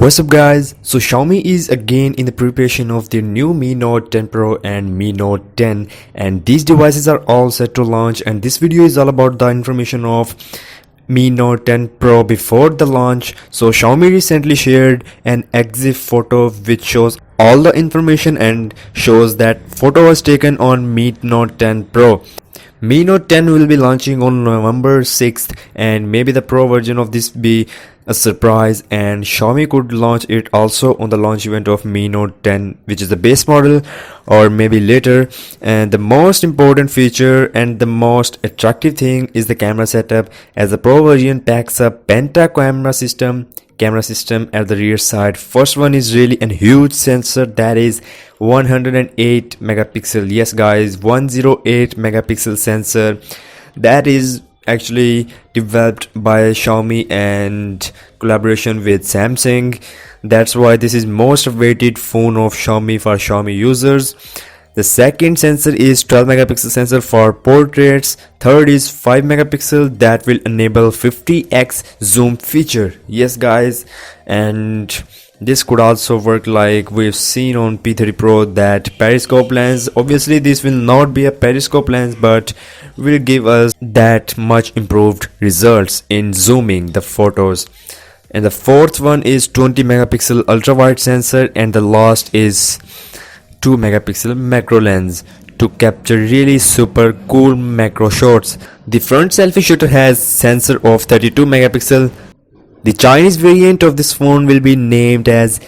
What's up guys, so Xiaomi is again in the preparation of their new Mi Note 10 Pro and Mi Note 10, and these devices are all set to launch, and this video is all about the information of Mi Note 10 Pro before the launch. So Xiaomi recently shared an EXIF photo which shows all the information and shows that photo was taken on Mi Note 10 Pro. Mi Note 10 will be launching on November 6th, and maybe the Pro version of this be a surprise, and Xiaomi could launch it also on the launch event of Mi Note 10, which is the base model, or maybe later. And the most important feature and the most attractive thing is the camera setup, as the Pro version packs a penta camera system at the rear side. First one is really a huge sensor, that is 108 megapixel. Yes guys, 108 megapixel sensor that is actually developed by Xiaomi and collaboration with Samsung. That's why this is most awaited phone of Xiaomi for Xiaomi users. The second sensor is 12 megapixel sensor for portraits. Third is 5 megapixel that will enable 50x zoom feature. Yes guys, and this could also work like we've seen on P30 Pro, that periscope lens. Obviously this will not be a periscope lens, but will give us that much improved results in zooming the photos. And the fourth one is 20 megapixel ultra wide sensor, and the last is 2 megapixel macro lens to capture really super cool macro shots. The front selfie shooter has sensor of 32 megapixel. The Chinese variant of this phone will be named as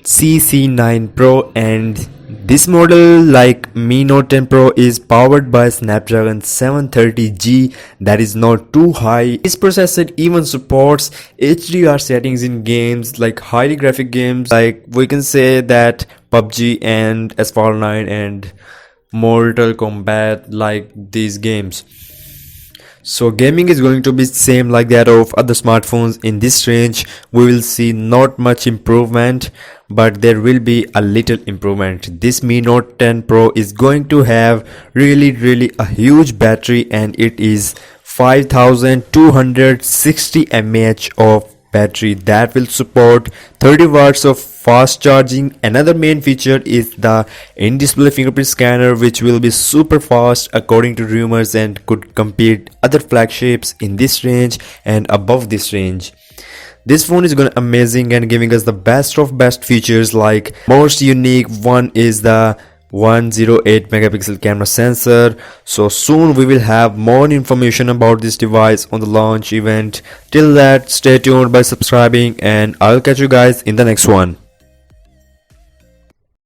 CC9 Pro, and this model, like Mi Note 10 Pro, is powered by Snapdragon 730G, that is not too high. This processor even supports HDR settings in games like highly graphic games, like we can say that PUBG and Asphalt 9 and Mortal Kombat, like these games. So gaming is going to be same like that of other smartphones in this range. We will see not much improvement, but there will be a little improvement. This Mi Note 10 Pro is going to have really a huge battery, and it is 5260 mAh of battery that will support 30 watts of fast charging. Another main feature is the in-display fingerprint scanner, which will be super fast according to rumors and could compete other flagships in this range and above this range. This phone is gonna amazing and giving us the best of best features. Like most unique one is the 108 megapixel camera sensor. So soon we will have more information about this device on the launch event. Till that, stay tuned by subscribing, and I'll catch you guys in the next one.